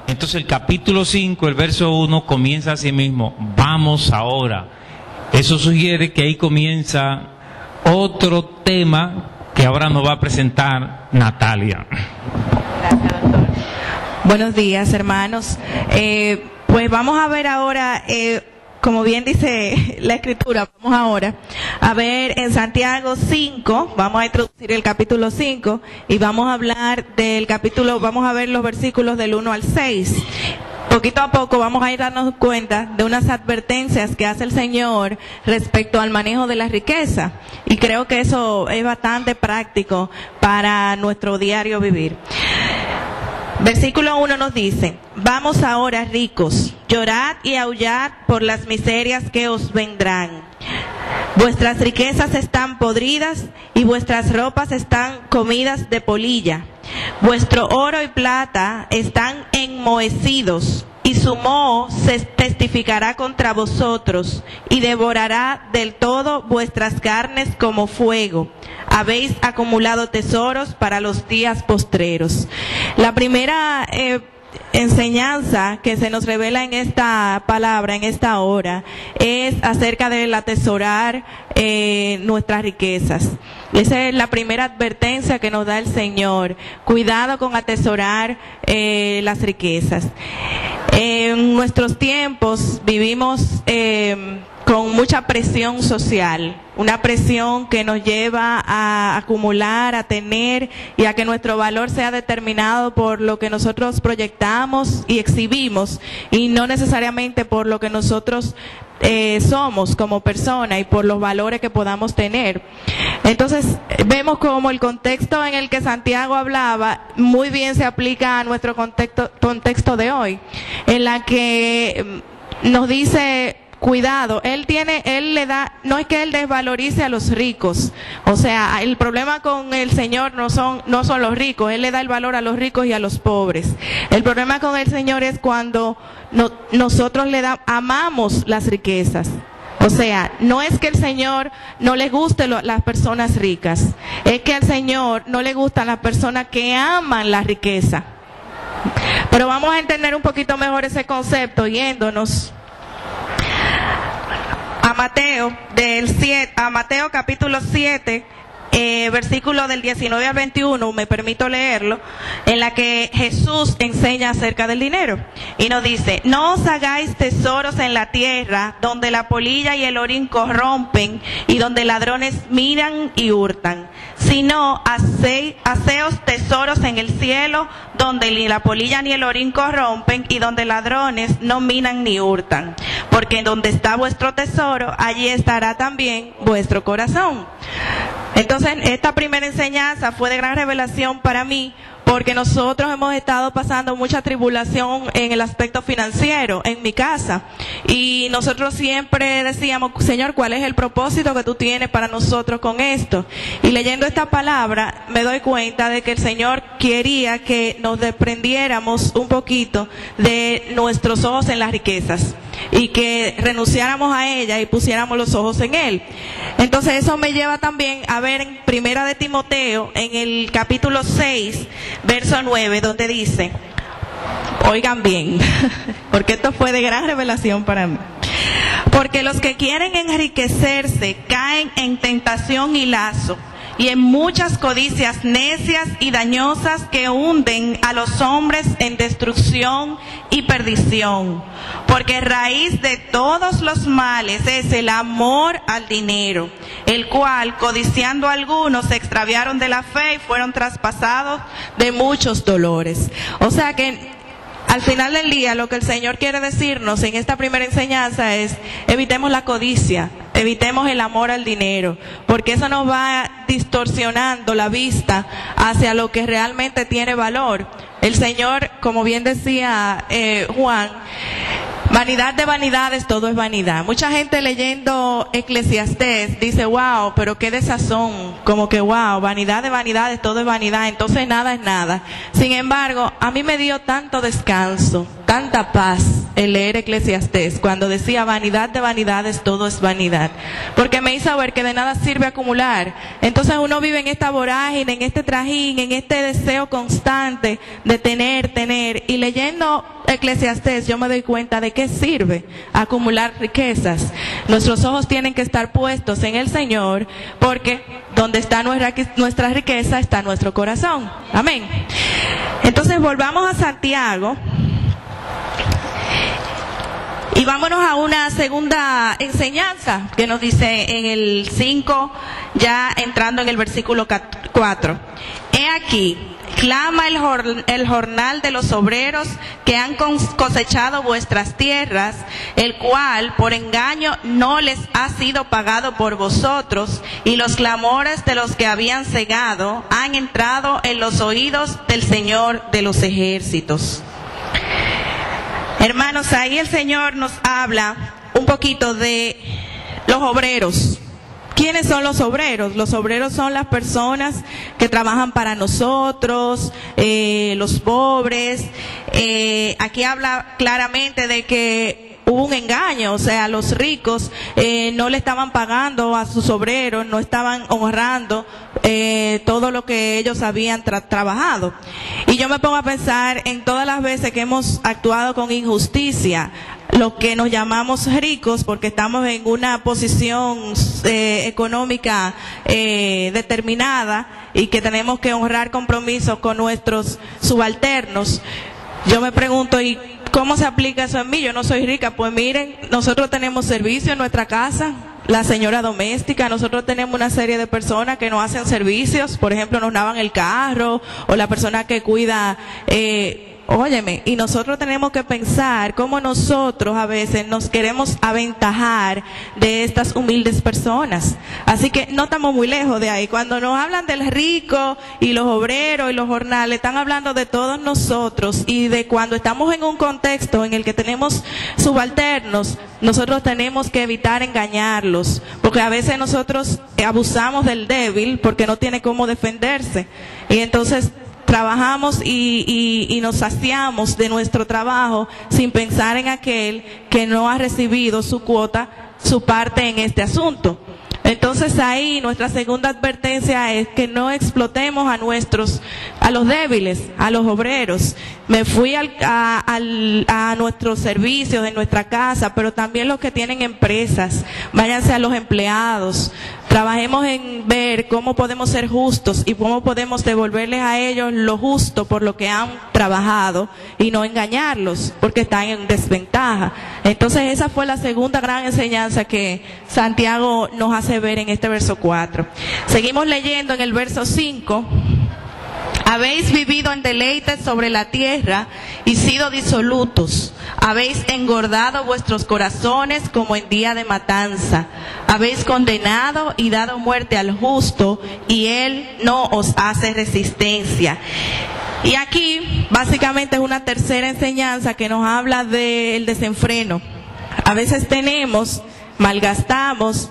Entonces el capítulo 5, el verso 1, comienza así mismo, vamos ahora. Eso sugiere que ahí comienza otro tema que ahora nos va a presentar Natalia. Gracias, doctor. Buenos días, hermanos. Pues vamos a ver ahora, como bien dice la escritura, vamos ahora a ver en Santiago 5, vamos a introducir el capítulo 5 y vamos a hablar del capítulo, vamos a ver los versículos del 1 al 6. Poquito a poco vamos a ir dando cuenta de unas advertencias que hace el Señor respecto al manejo de la riqueza. Y creo que eso es bastante práctico para nuestro diario vivir. Versículo 1 nos dice, vamos ahora ricos, llorad y aullad por las miserias que os vendrán. Vuestras riquezas están podridas y vuestras ropas están comidas de polilla. Vuestro oro y plata están enmohecidos, y su moho se testificará contra vosotros, y devorará del todo vuestras carnes como fuego. Habéis acumulado tesoros para los días postreros. La primera enseñanza que se nos revela en esta palabra, en esta hora, es acerca del atesorar nuestras riquezas. Esa es la primera advertencia que nos da el Señor. Cuidado con atesorar las riquezas. En nuestros tiempos vivimos con mucha presión social, una presión que nos lleva a acumular, a tener y a que nuestro valor sea determinado por lo que nosotros proyectamos y exhibimos y no necesariamente por lo que nosotros somos como persona y por los valores que podamos tener. Entonces vemos como el contexto en el que Santiago hablaba muy bien se aplica a nuestro contexto de hoy, en la que nos dice cuidado, él le da, no es que él desvalorice a los ricos, o sea, el problema con el Señor no son los ricos, él le da el valor a los ricos y a los pobres. El problema con el Señor es cuando nosotros amamos las riquezas. O sea, no es que el Señor no le guste las personas ricas, es que al Señor no le gustan las personas que aman la riqueza. Pero vamos a entender un poquito mejor ese concepto yéndonos a Mateo capítulo 7, versículo del 19 al 21, me permito leerlo, en la que Jesús enseña acerca del dinero. Y nos dice, no os hagáis tesoros en la tierra, donde la polilla y el orín corrompen, y donde ladrones miran y hurtan, sino haceos tesoros en el cielo, donde ni la polilla ni el orín corrompen, y donde ladrones no minan ni hurtan. Porque donde está vuestro tesoro, allí estará también vuestro corazón. Entonces, esta primera enseñanza fue de gran revelación para mí, porque nosotros hemos estado pasando mucha tribulación en el aspecto financiero en mi casa. Y nosotros siempre decíamos, Señor, ¿cuál es el propósito que tú tienes para nosotros con esto? Y leyendo esta palabra me doy cuenta de que el Señor quería que nos desprendiéramos un poquito de nuestros ojos en las riquezas y que renunciáramos a ella y pusiéramos los ojos en Él. Entonces eso me lleva también a ver en Primera de Timoteo, en el capítulo 6, verso 9, donde dice, oigan bien, porque esto fue de gran revelación para mí. Porque los que quieren enriquecerse caen en tentación y lazo, y en muchas codicias necias y dañosas que hunden a los hombres en destrucción y perdición. Porque raíz de todos los males es el amor al dinero, el cual, codiciando algunos, se extraviaron de la fe y fueron traspasados de muchos dolores. O sea que al final del día, lo que el Señor quiere decirnos en esta primera enseñanza es, evitemos la codicia, evitemos el amor al dinero, porque eso nos va distorsionando la vista hacia lo que realmente tiene valor. El Señor, como bien decía Juan, vanidad de vanidades, todo es vanidad. Mucha gente leyendo Eclesiastés dice, wow, pero qué desazón, como que wow, vanidad de vanidades, todo es vanidad, entonces nada es nada. Sin embargo, a mí me dio tanto descanso, tanta paz el leer Eclesiastés, cuando decía vanidad de vanidades, todo es vanidad, porque me hizo ver que de nada sirve acumular. Entonces uno vive en esta vorágine, en este trajín, en este deseo constante de tener, y leyendo Eclesiastés yo me doy cuenta de qué sirve acumular riquezas. Nuestros ojos tienen que estar puestos en el Señor, porque donde está nuestra riqueza está nuestro corazón. Amén. Entonces volvamos a Santiago. Y vámonos a una segunda enseñanza que nos dice en el 5, ya entrando en el versículo 4. He aquí, clama el jornal de los obreros que han cosechado vuestras tierras, el cual por engaño no les ha sido pagado por vosotros, y los clamores de los que habían cegado han entrado en los oídos del Señor de los ejércitos. Hermanos, ahí el Señor nos habla un poquito de los obreros. ¿Quiénes son los obreros? Los obreros son las personas que trabajan para nosotros, los pobres. Aquí habla claramente de que hubo un engaño, o sea, los ricos no le estaban pagando a sus obreros, no estaban honrando todo lo que ellos habían trabajado. Y yo me pongo a pensar en todas las veces que hemos actuado con injusticia, lo que nos llamamos ricos porque estamos en una posición económica determinada y que tenemos que honrar compromisos con nuestros subalternos. Yo me pregunto, ¿y cómo se aplica eso en mí? Yo no soy rica. Pues miren, nosotros tenemos servicio en nuestra casa, la señora doméstica, nosotros tenemos una serie de personas que nos hacen servicios, por ejemplo, nos lavan el carro, o la persona que cuida, óyeme, y nosotros tenemos que pensar cómo nosotros a veces nos queremos aventajar de estas humildes personas. Así que no estamos muy lejos de ahí. Cuando nos hablan del rico y los obreros y los jornales, están hablando de todos nosotros, y de cuando estamos en un contexto en el que tenemos subalternos, nosotros tenemos que evitar engañarlos, porque a veces nosotros abusamos del débil porque no tiene cómo defenderse, y entonces trabajamos y nos saciamos de nuestro trabajo sin pensar en aquel que no ha recibido su cuota, su parte en este asunto. Entonces ahí nuestra segunda advertencia es que no explotemos a los débiles, a los obreros. Me fui a nuestros servicios de nuestra casa, pero también los que tienen empresas, váyanse a los empleados. Trabajemos en ver cómo podemos ser justos y cómo podemos devolverles a ellos lo justo por lo que han trabajado, y no engañarlos porque están en desventaja. Entonces esa fue la segunda gran enseñanza que Santiago nos hace ver en este verso 4. Seguimos leyendo en el verso 5. Habéis vivido en deleites sobre la tierra y sido disolutos. Habéis engordado vuestros corazones como en día de matanza. Habéis condenado y dado muerte al justo, y él no os hace resistencia. Y aquí básicamente es una tercera enseñanza que nos habla del desenfreno. A veces malgastamos,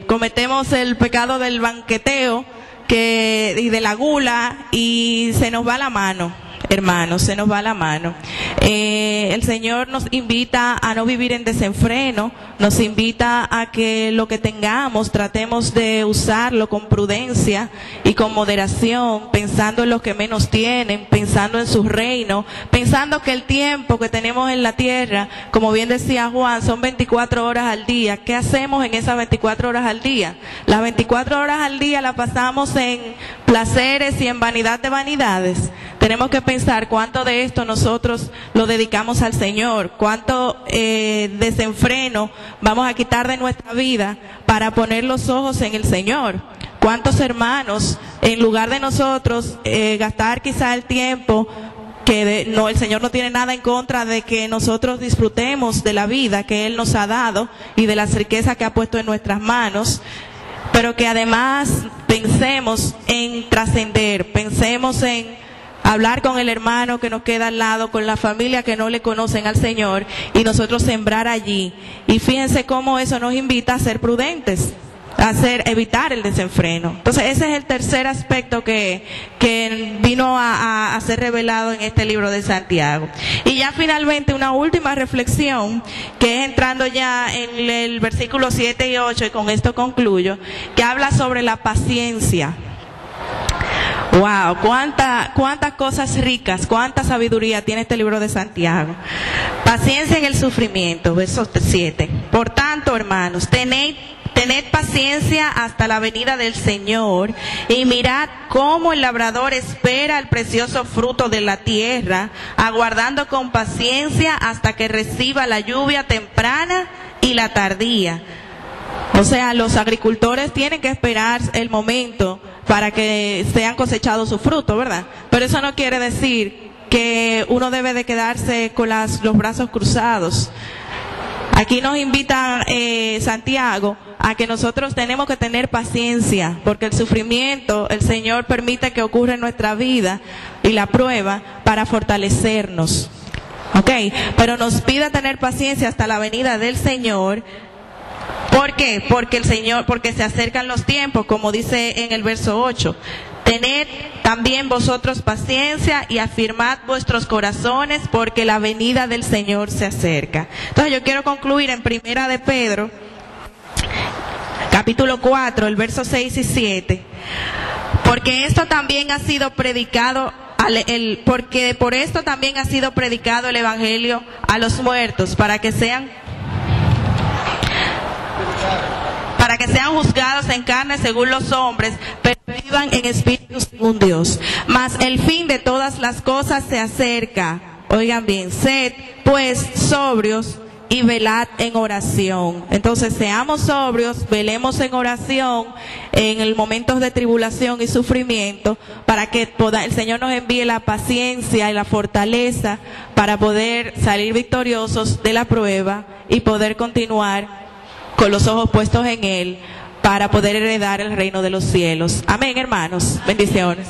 cometemos el pecado del banqueteo y de la gula, y se nos va la mano, hermanos, se nos va la mano. El Señor nos invita a no vivir en desenfreno, nos invita a que lo que tengamos tratemos de usarlo con prudencia y con moderación, pensando en los que menos tienen, pensando en su reino, pensando que el tiempo que tenemos en la tierra, como bien decía Juan, son 24 horas al día. ¿Qué hacemos en esas 24 horas al día? Las 24 horas al día las pasamos en placeres y en vanidad de vanidades. Tenemos que pensar cuánto de esto nosotros lo dedicamos al Señor, cuánto desenfreno vamos a quitar de nuestra vida para poner los ojos en el Señor. Cuántos hermanos, en lugar de nosotros gastar quizá el tiempo, el Señor no tiene nada en contra de que nosotros disfrutemos de la vida que Él nos ha dado y de las riquezas que ha puesto en nuestras manos, pero que además pensemos en trascender, pensemos en hablar con el hermano que nos queda al lado, con la familia que no le conocen al Señor, y nosotros sembrar allí. Y fíjense cómo eso nos invita a ser prudentes, evitar el desenfreno. Entonces ese es el tercer aspecto que vino a ser revelado en este libro de Santiago. Y ya finalmente una última reflexión, que es entrando ya en el versículo 7 y 8, y con esto concluyo, que habla sobre la paciencia. Wow, cuántas cosas ricas, cuánta sabiduría tiene este libro de Santiago. Paciencia en el sufrimiento, verso 7. Por tanto, hermanos, tened paciencia hasta la venida del Señor, y mirad cómo el labrador espera el precioso fruto de la tierra, aguardando con paciencia hasta que reciba la lluvia temprana y la tardía. O sea, los agricultores tienen que esperar el momento para que sean cosechados sus frutos, ¿verdad? Pero eso no quiere decir que uno debe de quedarse con los brazos cruzados. Aquí nos invita Santiago a que nosotros tenemos que tener paciencia, porque el sufrimiento el Señor permite que ocurra en nuestra vida, y la prueba para fortalecernos. ¿Ok? Pero nos pide tener paciencia hasta la venida del Señor. ¿Por qué? Porque se acercan los tiempos, como dice en el verso 8. Tened también vosotros paciencia y afirmad vuestros corazones, porque la venida del Señor se acerca. Entonces yo quiero concluir en Primera de Pedro, capítulo 4, el verso 6 y 7. Porque esto también ha sido predicado, porque por esto también ha sido predicado el Evangelio a los muertos, para que sean juzgados en carne según los hombres, pero vivan en espíritu según Dios. Mas el fin de todas las cosas se acerca. Oigan bien, sed pues sobrios y velad en oración. Entonces seamos sobrios, velemos en oración en el momentos de tribulación y sufrimiento, para que el Señor nos envíe la paciencia y la fortaleza para poder salir victoriosos de la prueba y poder continuar con los ojos puestos en Él, para poder heredar el reino de los cielos. Amén, hermanos. Bendiciones.